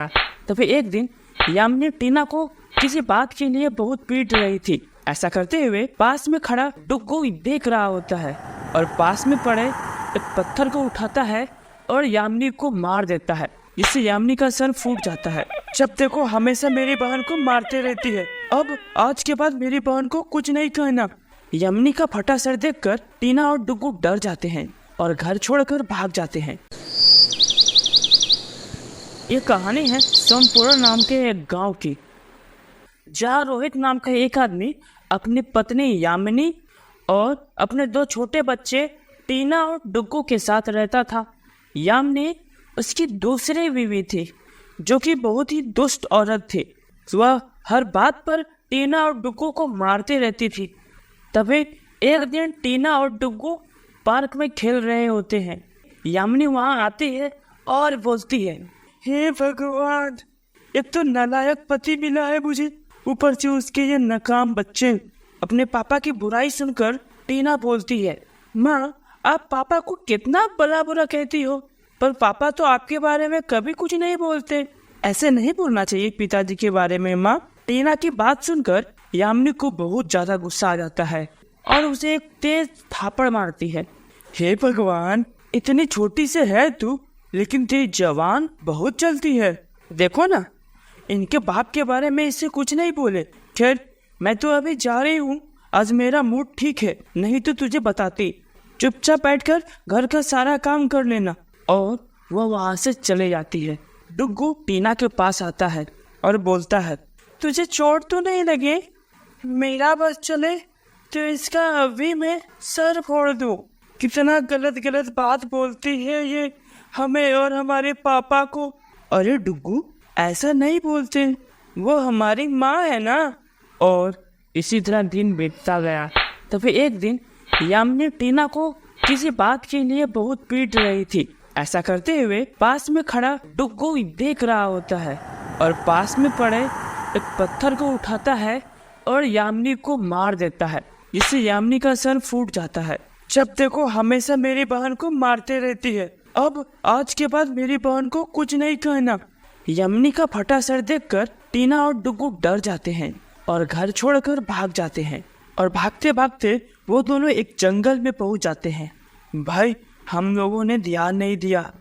तभी एक दिन यामिनी टीना को किसी बात के लिए बहुत पीट रही थी। ऐसा करते हुए पास में खड़ा डुग्गू देख रहा होता है और पास में पड़े एक पत्थर को उठाता है और यामिनी को मार देता है, जिससे यामिनी का सर फूट जाता है। जब देखो हमेशा मेरी बहन को मारते रहती है, अब आज के बाद मेरी बहन को कुछ नहीं कहना। यामिनी का फटा सर देखकर टीना और डुग्गू डर जाते हैं और घर छोड़कर भाग जाते हैं। ये कहानी है सोमपुरा नाम के एक गांव की, जहाँ रोहित नाम का एक आदमी अपनी पत्नी यामिनी और अपने दो छोटे बच्चे टीना और डुग्गू के साथ रहता था। यामिनी उसकी दूसरी बीवी थी, जो कि बहुत ही दुष्ट औरत थी। वह हर बात पर टीना और डुग्गू को मारती रहती थी। तभी एक दिन टीना और डुग्गू पार्क में खेल रहे होते हैं। यामिनी वहां आती है और बोलती है, हे भगवान, एक तो नालायक पति मिला है मुझे, ऊपर से उसके ये नाकाम बच्चे। अपने पापा की बुराई सुनकर टीना बोलती है, माँ आप पापा को कितना भला बुरा कहती हो, पर पापा तो आपके बारे में कभी कुछ नहीं बोलते। ऐसे नहीं बोलना चाहिए पिताजी के बारे में माँ। टीना की बात सुनकर यामिनी को बहुत ज्यादा गुस्सा आ जाता है और उसे एक तेज थापड़ मारती है। हे भगवान, इतनी छोटी से है तू, लेकिन तेरी जवान बहुत चलती है। देखो ना, इनके बाप के बारे में इससे कुछ नहीं बोले। खैर, मैं तो अभी जा रही हूँ, आज मेरा मूड ठीक है, नहीं तो तुझे बताती। चुपचाप बैठकर घर का सारा काम कर लेना। और वह वहाँ से चले जाती है। डुग्गू टीना के पास आता है और बोलता है, तुझे चोट तो नहीं लगे? मेरा बस चले तो इसका अभी मैं सर फोड़ दूँ। कितना गलत गलत बात बोलती है ये हमें और हमारे पापा को। अरे डुग्गू, ऐसा नहीं बोलते, वो हमारी माँ है ना। और इसी तरह दिन बीतता गया। तभी एक दिन यामिनी टीना को किसी बात के लिए बहुत पीट रही थी। ऐसा करते हुए पास में खड़ा डुग्गू देख रहा होता है और पास में पड़े एक पत्थर को उठाता है और यामिनी को मार देता है, जिससे यामिनी का सर फूट जाता है। जब देखो हमेशा मेरी बहन को मारते रहती है, अब आज के बाद मेरी बहन को कुछ नहीं कहना। यामिनी का फटा सर देखकर टीना और डुग्गू डर जाते हैं और घर छोड़कर भाग जाते हैं। और भागते भागते वो दोनों एक जंगल में पहुंच जाते हैं। भाई, हम लोगों ने ध्यान नहीं दिया,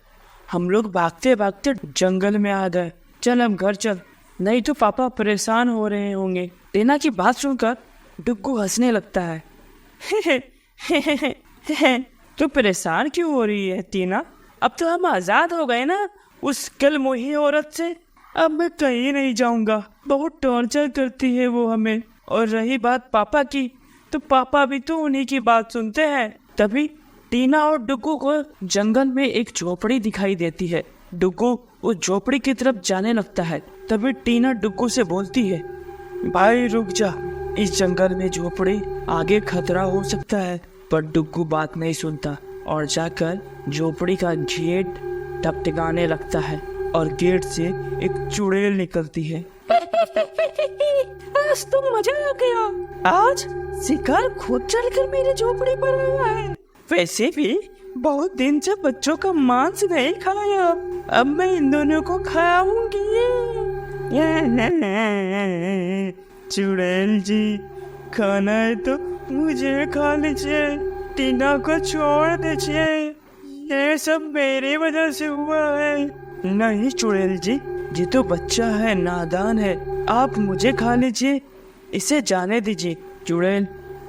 हम लोग भागते भागते जंगल में आ गए। चल अब घर चल, नहीं तो पापा परेशान हो रहे होंगे। टीना की बात सुनकर डुग्गू हंसने लगता है। तू परेशान क्यों हो रही है टीना? अब तो हम आजाद हो गए ना उस कलमुही औरत से। अब मैं कहीं नहीं जाऊंगा, बहुत टॉर्चर करती है वो हमें। और रही बात पापा की, तो पापा भी तो उन्हीं की बात सुनते हैं। तभी टीना और डुग्गू को जंगल में एक झोपड़ी दिखाई देती है। डुग्गू उस झोपड़ी की तरफ जाने लगता है। तभी टीना डुग्गू से बोलती है, भाई रुक जा, इस जंगल में झोपड़ी, आगे खतरा हो सकता है। पर डुग्गू बात नहीं सुनता और जाकर झोपड़ी का गेट टकटकाने लगता है और गेट से एक चुड़ैल निकलती है। आज तो मजा आ गया, आज शिकार खुद चलकर मेरी झोपड़ी पर आया है। वैसे भी बहुत दिन से बच्चों का मांस नहीं खाया, अब मैं इन दोनों को खाऊंगी। चुड़ैल जी, खाना है तो मुझे खा लीजिए, टीना को छोड़ दीजिए, ये सब मेरी वजह से हुआ है। नहीं चुड़ैल जी, ये तो बच्चा है, नादान है, आप मुझे खा लीजिए, इसे जाने दीजिए। चुड़ैल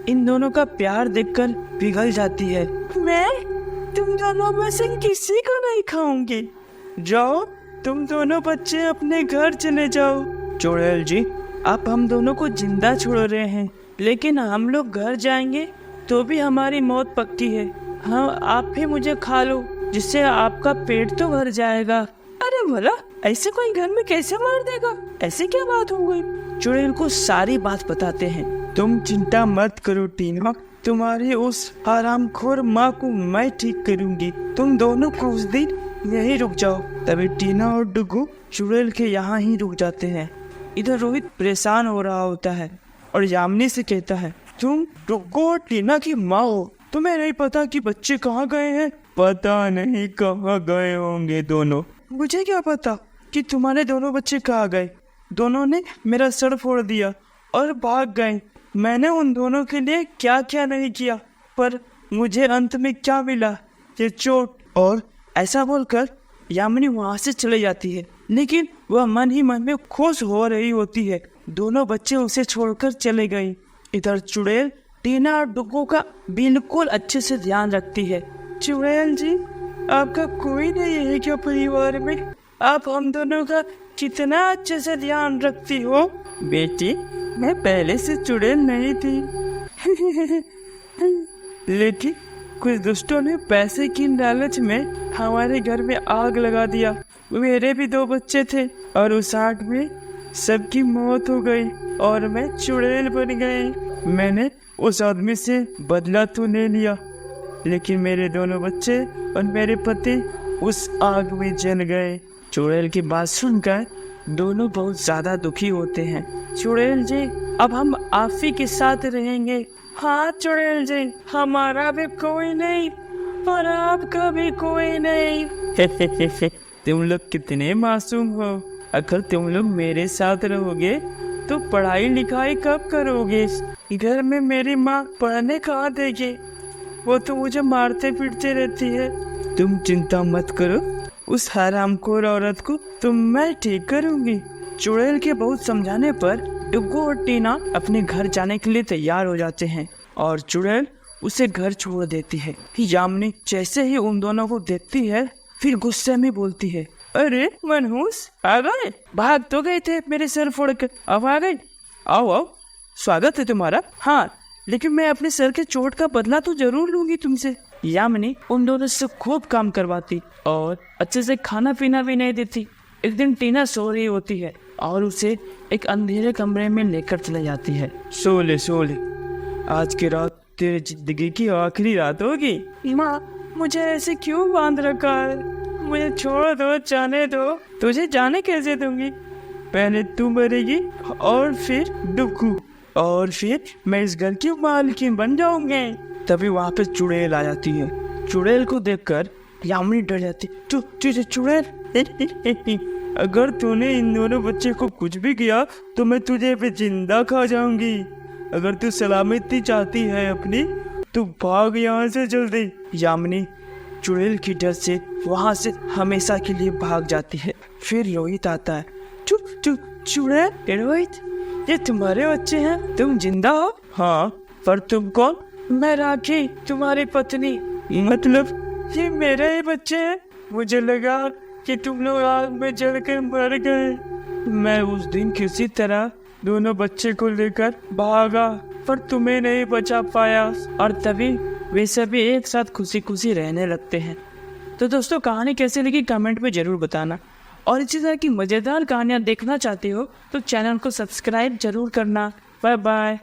इन दोनों का प्यार देखकर पिघल जाती है। मैं तुम दोनों में से किसी को नहीं खाऊंगी, जाओ तुम दोनों बच्चे अपने घर चले जाओ। चुड़ैल जी, आप हम दोनों को जिंदा छोड़ रहे हैं, लेकिन हम लोग घर जाएंगे तो भी हमारी मौत पक्की है। हाँ, आप ही मुझे खा लो, जिससे आपका पेट तो भर जाएगा। अरे भला, ऐसे कोई घर में कैसे मार देगा? ऐसे क्या बात हो गई? चुड़ैल को सारी बात बताते हैं। तुम चिंता मत करो टीना, तुम्हारी उस हरामखोर माँ को मैं ठीक करूंगी, तुम दोनों कुछ दिन यहीं रुक जाओ। तभी टीना और डुग्गू चुड़ैल के यहाँ ही रुक जाते हैं। इधर रोहित परेशान हो रहा होता है और यामिनी से कहता है, तुम डुग्गू और टीना की माँ हो, तुम्हें नहीं पता कि बच्चे कहाँ गए हैं? पता नहीं कहाँ गए होंगे दोनों, मुझे क्या पता, कि तुम्हारे दोनों बच्चे कहाँ गए। दोनों ने मेरा सर फोड़ दिया और भाग गए। मैंने उन दोनों के लिए क्या क्या नहीं किया, पर मुझे अंत में क्या मिला, ये चोट। और ऐसा बोलकर यामिनी वहाँ से चले जाती है, लेकिन वह मन ही मन में खुश हो रही होती है। दोनों बच्चे उसे छोड़कर चले गए। इधर चुड़ैल टीना और डुग्गू का बिल्कुल अच्छे से ध्यान रखती है। चुड़ैल जी, आपका कोई नहीं है क्या परिवार में? आप हम दोनों का कितना अच्छे से ध्यान रखती हो। बेटी, मैं पहले से चुड़ैल नहीं थी लेकिन कुछ दुष्टों ने पैसे की लालच में हमारे घर में आग लगा दिया। मेरे भी 2 बच्चे थे और उस आग में सबकी मौत हो गई और मैं चुड़ैल बन गई। मैंने उस आदमी से बदला तो ले लिया, लेकिन मेरे दोनों बच्चे और मेरे पति उस आग में जल गए। चुड़ैल की बात सुनकर दोनों बहुत ज्यादा दुखी होते हैं। चुड़ैल जी, अब हम आप ही के साथ रहेंगे। हाँ चुड़ैल जी, हमारा भी कोई नहीं और आपका भी कोई नहीं तुम लोग कितने मासूम हो। अगर तुम लोग मेरे साथ रहोगे तो पढ़ाई लिखाई कब करोगे? घर में मेरी माँ पढ़ने कहाँ देगी, वो तो मुझे मारते पीटते रहती है। तुम चिंता मत करो, उस हरामखोर औरत को तो मैं ठीक करूंगी। चुड़ैल के बहुत समझाने पर डुग्गू और टीना अपने घर जाने के लिए तैयार हो जाते हैं और चुड़ैल उसे घर छोड़ देती है। यामिनी जैसे ही उन दोनों को देखती है, फिर गुस्से में बोलती है, अरे मनहूस, आ गए? भाग तो गए थे मेरे सर फोड़कर, अब आ गए? आओ आओ, स्वागत है तुम्हारा। हाँ, लेकिन मैं अपने सर के चोट का बदला तो जरूर लूंगी तुमसे। यामिनी उन दोनों से खूब काम करवाती और अच्छे से खाना पीना भी नहीं देती। एक दिन टीना सो रही होती है और उसे एक अंधेरे कमरे में लेकर चले जाती है। सो ले, आज की रात तेरी जिंदगी की आखिरी रात होगी। माँ, मुझे ऐसे क्यों बांध रखा है? मुझे छोड़ दो, जाने दो। तुझे जाने कैसे दूंगी? पहले तू मरेगी और फिर डुग्गू, और फिर मैं इस घर की मालकिन बन जाऊंगी। तभी वहाँ पे चुड़ैल आ जाती है। चुड़ैल को देखकर यामिनी डर जाती। तुझे चुड़ैल अगर तूने इन दोनों बच्चे को कुछ भी किया तो मैं तुझे भी जिंदा खा जाऊंगी। अगर तू सलामती चाहती है अपनी, तो भाग यहाँ से जल्दी। यामिनी चुड़ैल की डर से वहाँ से हमेशा के लिए भाग जाती है। फिर रोहित आता है। चुड़ैल, रोहित, ये तुम्हारे बच्चे हैं? तुम जिंदा हो? हाँ, पर तुम कौन? मैं राखी, तुम्हारी पत्नी। मतलब ये मेरे ही बच्चे हैं? मुझे लगा कि तुम लोग आग में जलकर मर गए। मैं उस दिन किसी तरह दोनों बच्चे को लेकर भागा, पर तुम्हें नहीं बचा पाया। और तभी वे सभी एक साथ खुशी खुशी रहने लगते हैं। तो दोस्तों, कहानी कैसी लगी कमेंट में जरूर बताना, और इसी तरह की मज़ेदार कहानियाँ देखना चाहते हो तो चैनल को सब्सक्राइब जरूर करना। Bye bye.